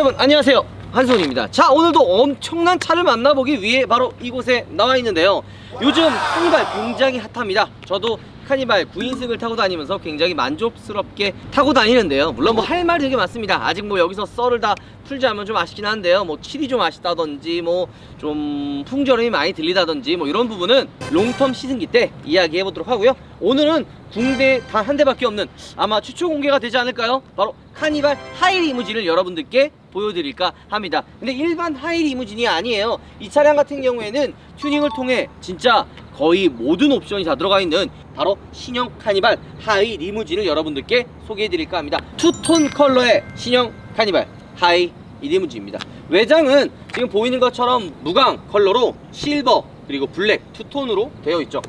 여러분 안녕하세요, 한손입니다. 자, 오늘도 엄청난 차를 만나보기 위해 바로 이곳에 나와 있는데요. 요즘 카니발 굉장히 핫합니다. 저도 카니발 9인승을 타고 다니면서 굉장히 만족스럽게 타고 다니는데요. 물론 뭐 할 말이 되게 많습니다. 아직 뭐 여기서 썰을 다 풀자면 좀 아쉽긴 한데요. 뭐 칠이 좀 아쉽다든지 뭐 좀 풍절음이 많이 들리다든지 뭐 이런 부분은 롱텀 시승기 때 이야기해 보도록 하고요. 오늘은 국내 단 한 대밖에 없는, 아마 최초 공개가 되지 않을까요? 바로 카니발 하이 리무진을 여러분들께 보여드릴까 합니다. 근데 일반 하이 리무진이 아니에요. 이 차량 같은 경우에는 튜닝을 통해 진짜 거의 모든 옵션이 다 들어가 있는 바로 신형 카니발 하이 리무진을 여러분들께 소개해드릴까 합니다. 투톤 컬러의 신형 카니발 하이 리무진입니다. 외장은 지금 보이는 것처럼 무광 컬러로 실버 그리고 블랙 투톤으로 되어 있죠.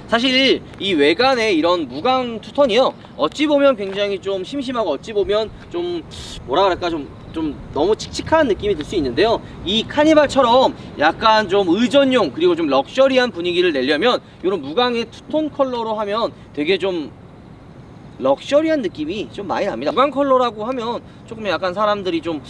사실 이 외관에 이런 무광 투톤이요, 어찌 보면 굉장히 좀 심심하고 어찌 보면 좀 뭐라 그럴까, 좀 너무 칙칙한 느낌이 들 수 있는데요. 이 카니발처럼 약간 좀 의전용 그리고 좀 럭셔리한 분위기를 내려면 이런 무광의 투톤 컬러로 하면 되게 좀 럭셔리한 느낌이 좀 많이 납니다. 무광 컬러라고 하면 조금 약간 사람들이 좀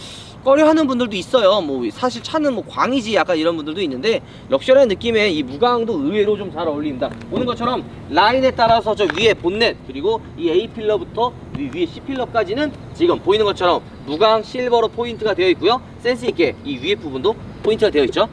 꺼려하는 분들도 있어요. 뭐 사실 차는 뭐 광이지 약간 이런 분들도 있는데, 럭셔리한 느낌의 이 무광도 의외로 좀 잘 어울립니다. 보는 것처럼 라인에 따라서 저 위에 본넷 그리고 이 A 필러부터 위에 C 필러까지는 지금 보이는 것처럼 무광 실버로 포인트가 되어 있고요. 센스 있게 이 위에 부분도 포인트가 되어 있죠.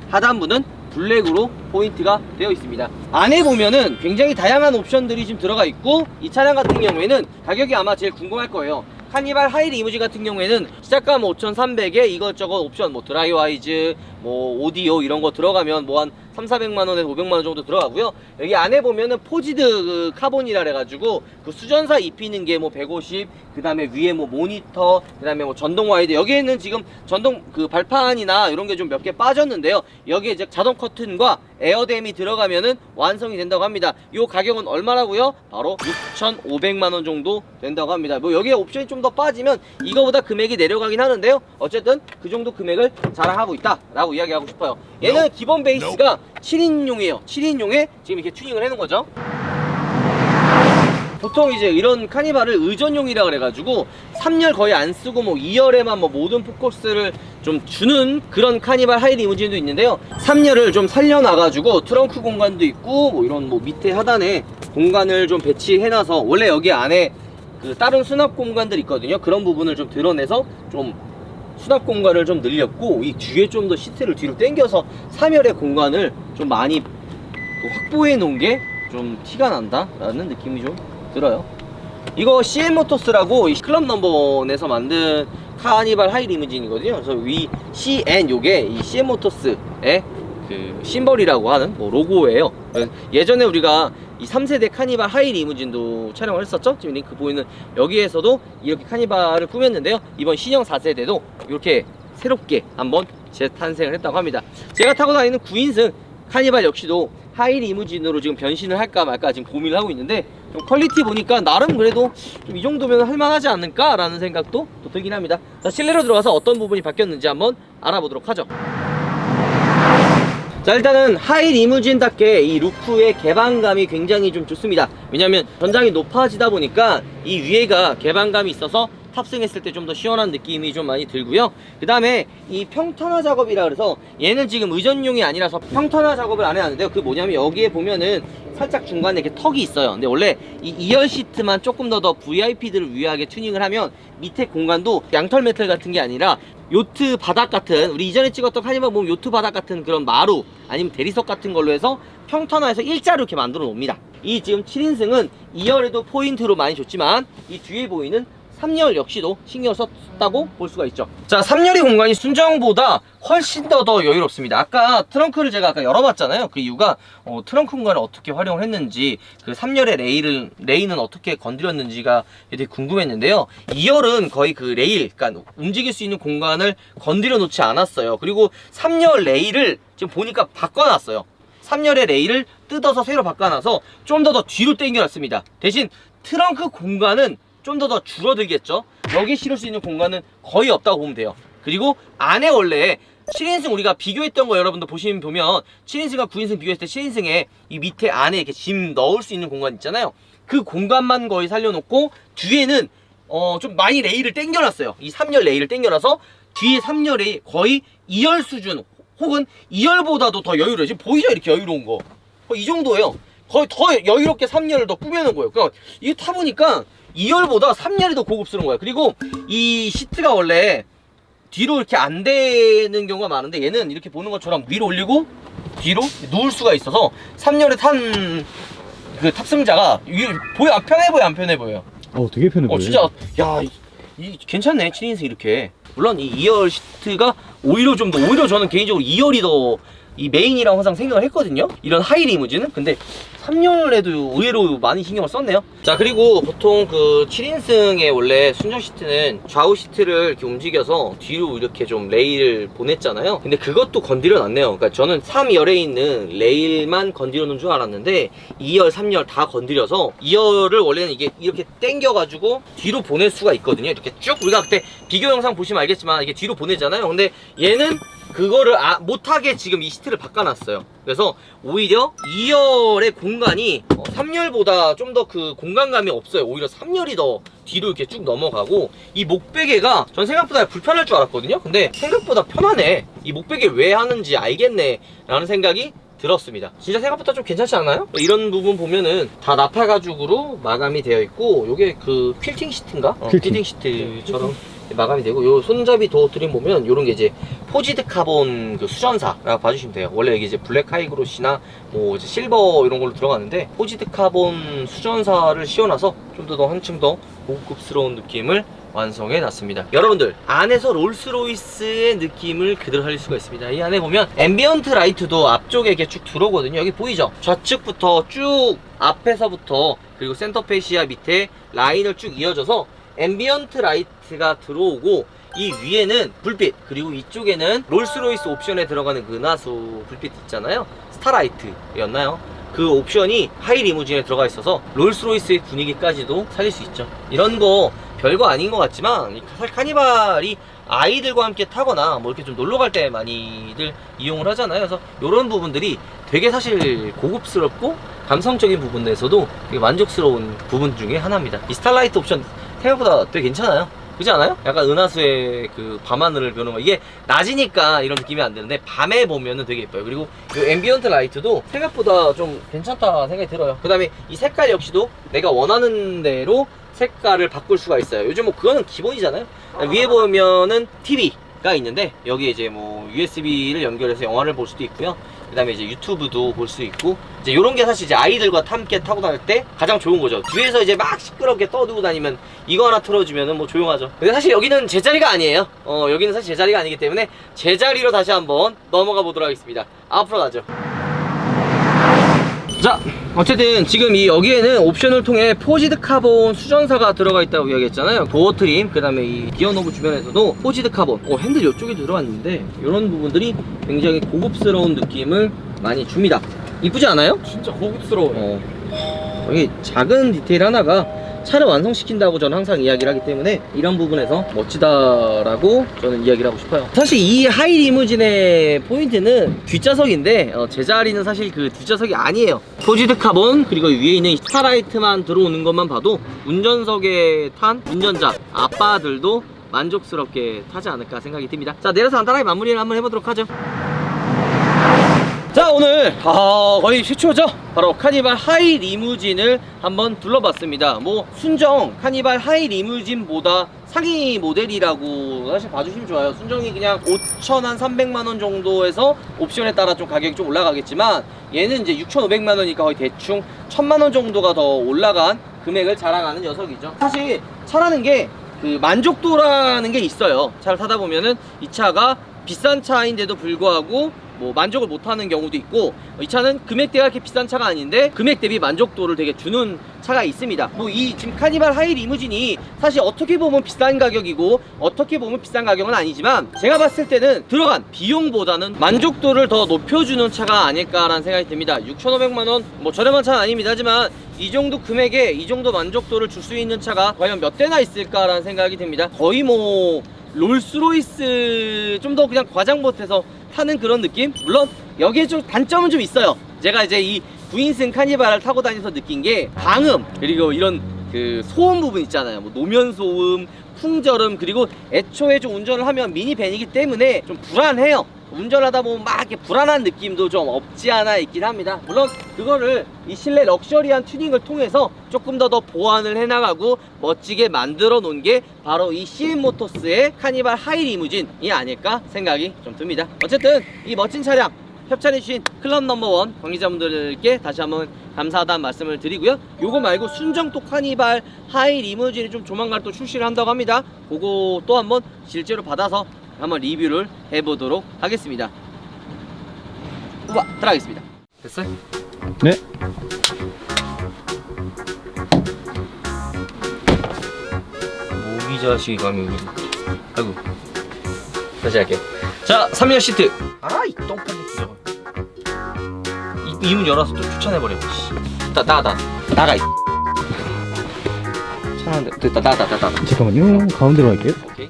하단부는 블랙으로 포인트가 되어 있습니다. 안에 보면은 굉장히 다양한 옵션들이 지금 들어가 있고, 이 차량 같은 경우에는 가격이 아마 제일 궁금할 거예요. 카니발 하이 리무진 같은 경우에는 시작가 5,300에 이것저것 옵션 뭐 드라이와이즈 뭐 오디오 이런 거 들어가면 뭐 한 3,400만원에서 500만원 정도 들어가고요. 여기 안에 보면은 포지드 그 카본이라 해가지고 그 수전사 입히는 게 뭐 150, 그 다음에 위에 뭐 모니터, 그 다음에 뭐 전동 와이드, 여기에는 지금 전동 그 발판이나 이런 게 좀 몇 개 빠졌는데요. 여기에 이제 자동 커튼과 에어댐이 들어가면은 완성이 된다고 합니다. 요 가격은 얼마라고요? 바로 6,500만원 정도 된다고 합니다. 뭐 여기에 옵션이 좀 더 빠지면 이거보다 금액이 내려가긴 하는데요. 어쨌든 그 정도 금액을 자랑하고 있다 라고 이야기하고 싶어요. 얘는 기본 베이스가 7인용이에요 7인용에 지금 이렇게 튜닝을 해놓은 거죠. 보통 이제 이런 카니발을 의전용이라 그래가지고 3열 거의 안 쓰고 뭐 2열에만 뭐 모든 포커스를 좀 주는 그런 카니발 하이 리무진도 있는데요. 3열을 좀 살려놔가지고 트렁크 공간도 있고 뭐 이런 뭐 밑에 하단에 공간을 좀 배치해놔서, 원래 여기 안에 그 다른 수납 공간들 있거든요. 그런 부분을 좀 드러내서 좀 수납 공간을 좀 늘렸고, 이 뒤에 좀 더 시트를 뒤로 당겨서 3열의 공간을 좀 많이 확보해 놓은 게 좀 티가 난다 라는 느낌이 좀 들어요. 이거 CN 모터스라고 이 클럽 넘버원에서 만든 카니발 하이 리무진이거든요. 그래서 위 CN 요게 이 CN 모터스의 그 심벌이라고 하는 뭐 로고예요. 예전에 우리가 이 3세대 카니발 하이 리무진도 촬영을 했었죠. 지금 링크 보이는 여기에서도 이렇게 카니발을 꾸몄는데요. 이번 신형 4세대도 이렇게 새롭게 한번 재탄생을 했다고 합니다. 제가 타고 다니는 9인승 카니발 역시도 하이 리무진으로 지금 변신을 할까 말까 지금 고민을 하고 있는데, 좀 퀄리티 보니까 나름 그래도 좀 이 정도면 할만하지 않을까 라는 생각도 또 들긴 합니다. 자, 실내로 들어가서 어떤 부분이 바뀌었는지 한번 알아보도록 하죠. 자, 일단은 하이 리무진답게 이 루프의 개방감이 굉장히 좀 좋습니다. 왜냐면 전장이 높아지다 보니까 이 위에가 개방감이 있어서 탑승했을 때 좀 더 시원한 느낌이 좀 많이 들고요. 그 다음에 이 평탄화 작업이라 그래서 얘는 지금 의전용이 아니라서 평탄화 작업을 안 해놨는데요. 그 뭐냐면 여기에 보면은 살짝 중간에 이렇게 턱이 있어요. 근데 원래 이 2열 시트만 조금 더 VIP들을 위하게 튜닝을 하면 밑에 공간도 양털 메탈 같은 게 아니라 요트 바닥 같은, 우리 이전에 찍었던 카니발 보면 요트 바닥 같은 그런 마루 아니면 대리석 같은 걸로 해서 평탄화해서 일자로 이렇게 만들어 놓습니다. 이 지금 7인승은 2열에도 포인트로 많이 줬지만 이 뒤에 보이는 3열 역시도 신경을 썼다고 볼 수가 있죠. 자, 3열의 공간이 순정보다 훨씬 더 여유롭습니다. 아까 트렁크를 제가 아까 열어봤잖아요. 그 이유가 트렁크 공간을 어떻게 활용을 했는지, 그 3열의 레일은 어떻게 건드렸는지가 되게 궁금했는데요. 2열은 거의 그 레일, 그러니까 움직일 수 있는 공간을 건드려 놓지 않았어요. 그리고 3열 레일을 지금 보니까 바꿔놨어요. 3열의 레일을 뜯어서 새로 바꿔놔서 좀 더 뒤로 당겨놨습니다. 대신 트렁크 공간은 좀 더 줄어들겠죠. 여기 실을 수 있는 공간은 거의 없다고 보면 돼요. 그리고 안에 원래 7인승 우리가 비교했던 거 여러분들 보면 7인승과 9인승 비교했을 때 7인승에 이 밑에 안에 이렇게 짐 넣을 수 있는 공간 있잖아요. 그 공간만 거의 살려놓고 뒤에는 좀 많이 레일을 당겨놨어요. 이 3열 레일을 당겨놔서 뒤에 3열이 거의 2열 수준 혹은 2열보다도 더 여유로워요. 지금 보이죠? 이렇게 여유로운 거. 이 정도예요. 거의 더 여유롭게 3열을 더 꾸며놓은 거예요. 그러니까 이게 타보니까 2열보다 3열이 더 고급스러운 거예요. 그리고 이 시트가 원래 뒤로 이렇게 안 되는 경우가 많은데 얘는 이렇게 보는 것처럼 위로 올리고 뒤로 누울 수가 있어서 3열에 탄 그 탑승자가 보여, 편해 보여 안 편해 보여요? 되게 편해 보여요. 진짜 야 괜찮네 7인승 이렇게. 물론 이 2열 시트가 오히려 저는 개인적으로 2열이 더 이 메인이라고 항상 생각을 했거든요, 이런 하이 리무진은. 근데 3열에도 의외로 많이 신경을 썼네요. 자, 그리고 보통 그 7인승의 원래 순정 시트는 좌우 시트를 이렇게 움직여서 뒤로 이렇게 좀 레일을 보냈잖아요. 근데 그것도 건드려 놨네요. 그러니까 저는 3열에 있는 레일만 건드려 놓은 줄 알았는데 2열, 3열 다 건드려서 2열을 원래는 이게 이렇게 당겨가지고 뒤로 보낼 수가 있거든요. 이렇게 쭉 우리가 그때 비교 영상 보시면 알겠지만 이게 뒤로 보내잖아요. 근데 얘는 그거를 못하게 지금 이 시트를 바꿔놨어요. 그래서 오히려 2열의 공간이 3열보다 좀 더 그 공간감이 없어요. 오히려 3열이 더 뒤로 이렇게 쭉 넘어가고, 이 목베개가 전 생각보다 불편할 줄 알았거든요. 근데 생각보다 편하네. 이 목베개 왜 하는지 알겠네 라는 생각이 들었습니다. 진짜 생각보다 좀 괜찮지 않아요? 이런 부분 보면은 다 나파 가죽으로 마감이 되어 있고, 요게 그 퀼팅 시트인가? 퀼팅 시트처럼 마감이 되고, 요 손잡이 도어 트림 보면 요런 게 이제 포지드 카본 그 수전사라고 봐주시면 돼요. 원래 이게 이제 블랙 하이그로시나 뭐 이제 실버 이런 걸로 들어가는데, 포지드 카본 수전사를 씌워놔서 좀 더 한층 더 고급스러운 느낌을 완성해 놨습니다. 여러분들, 안에서 롤스로이스의 느낌을 그대로 살릴 수가 있습니다. 이 안에 보면 앰비언트 라이트도 앞쪽에 이렇게 쭉 들어오거든요. 여기 보이죠? 좌측부터 쭉, 앞에서부터, 그리고 센터 페시아 밑에 라인을 쭉 이어져서 앰비언트 라이트가 들어오고, 이 위에는 불빛, 그리고 이쪽에는 롤스로이스 옵션에 들어가는 그 은하수 불빛 있잖아요. 스타라이트였나요? 그 옵션이 하이 리무진에 들어가 있어서 롤스로이스의 분위기까지도 살릴 수 있죠. 이런 거 별거 아닌 것 같지만, 사실 카니발이 아이들과 함께 타거나 뭐 이렇게 좀 놀러 갈 때 많이들 이용을 하잖아요. 그래서 이런 부분들이 되게 사실 고급스럽고 감성적인 부분에서도 되게 만족스러운 부분 중에 하나입니다. 이 스타라이트 옵션 생각보다 되게 괜찮아요. 그렇지 않아요? 약간 은하수의 그 밤하늘을 보는 거, 이게 낮이니까 이런 느낌이 안 드는데 밤에 보면은 되게 예뻐요. 그리고 이 앰비언트 라이트도 생각보다 좀 괜찮다 생각이 들어요. 그 다음에 이 색깔 역시도 내가 원하는 대로 색깔을 바꿀 수가 있어요. 요즘 뭐 그거는 기본이잖아요. 위에 보면은 TV가 있는데, 여기에 이제 뭐 USB를 연결해서 영화를 볼 수도 있고요. 그 다음에 이제 유튜브도 볼 수 있고, 이제 요런 게 사실 이제 아이들과 함께 타고 다닐 때 가장 좋은 거죠. 뒤에서 이제 막 시끄럽게 떠들고 다니면 이거 하나 틀어주면은 뭐 조용하죠. 근데 사실 여기는 제 자리가 아니에요. 여기는 사실 제 자리가 아니기 때문에 제 자리로 다시 한번 넘어가 보도록 하겠습니다. 앞으로 가죠. 자, 어쨌든 지금 이 여기에는 옵션을 통해 포지드 카본 수전사가 들어가 있다고 이야기했잖아요. 도어 트림, 그 다음에 이 기어 노브 주변에서도 포지드 카본, 핸들 이쪽에도 들어왔는데 이런 부분들이 굉장히 고급스러운 느낌을 많이 줍니다. 이쁘지 않아요? 진짜 고급스러워요. 여기 작은 디테일 하나가 차를 완성시킨다고 저는 항상 이야기를 하기 때문에 이런 부분에서 멋지다라고 저는 이야기를 하고 싶어요. 사실 이 하이 리무진의 포인트는 뒷좌석인데, 제 자리는 사실 그 뒷좌석이 아니에요. 포지드 카본, 그리고 위에 있는 스타라이트만 들어오는 것만 봐도 운전석에 탄 운전자 아빠들도 만족스럽게 타지 않을까 생각이 듭니다. 자, 내려서 간단하게 마무리를 한번 해보도록 하죠. 자, 오늘 거의 최초죠. 바로 카니발 하이 리무진을 한번 둘러봤습니다. 뭐 순정 카니발 하이 리무진보다 상위 모델이라고 사실 봐주시면 좋아요. 순정이 그냥 5,300만원 정도에서 옵션에 따라 좀 가격이 좀 올라가겠지만, 얘는 이제 6,500만원이니까 거의 대충 1,000만원 정도가 더 올라간 금액을 자랑하는 녀석이죠. 사실 차라는 게 그 만족도라는 게 있어요. 차를 타다 보면은 이 차가 비싼 차인데도 불구하고 뭐 만족을 못하는 경우도 있고, 이 차는 금액대가 그렇게 비싼 차가 아닌데 금액 대비 만족도를 되게 주는 차가 있습니다. 뭐 이 지금 카니발 하이 리무진이 사실 어떻게 보면 비싼 가격이고 어떻게 보면 비싼 가격은 아니지만, 제가 봤을 때는 들어간 비용보다는 만족도를 더 높여주는 차가 아닐까라는 생각이 듭니다. 6,500만원 뭐 저렴한 차는 아닙니다. 하지만 이 정도 금액에 이 정도 만족도를 줄 수 있는 차가 과연 몇 대나 있을까라는 생각이 듭니다. 거의 뭐 롤스로이스 좀 더 그냥 과장 못해서 타는 그런 느낌? 물론 여기에 좀 단점은 좀 있어요. 제가 이제 이 9인승 카니발을 타고 다니면서 느낀 게 방음, 그리고 이런 그 소음 부분 있잖아요. 뭐 노면 소음, 풍절음, 그리고 애초에 좀 운전을 하면 미니밴이기 때문에 좀 불안해요. 운전하다 보면 막 이렇게 불안한 느낌도 좀 없지 않아 있긴 합니다. 물론 그거를 이 실내 럭셔리한 튜닝을 통해서 조금 더 보완을 해나가고 멋지게 만들어 놓은 게 바로 이 CM 모터스의 카니발 하이 리무진이 아닐까 생각이 좀 듭니다. 어쨌든 이 멋진 차량 협찬해주신 클럽 넘버원 관계자분들께 다시 한번 감사하다는 말씀을 드리고요. 요거 말고 순정도 카니발 하이 리무진이 좀 조만간 또 출시를 한다고 합니다. 그거 또 한번 실제로 받아서 한번 리뷰를 해보도록 하겠습니다. 우와, 들어가겠습니다. 됐어요? 네. 모기 자식이 감이. 아이고. 다시 할게. 자, 3열 시트. 아, 이 똥파리 저거. 이문 열어서 좀 추천해버려. 나가. 차는데 됐다. 나가. 잠깐만요. 가운데로 할게요. 오케이.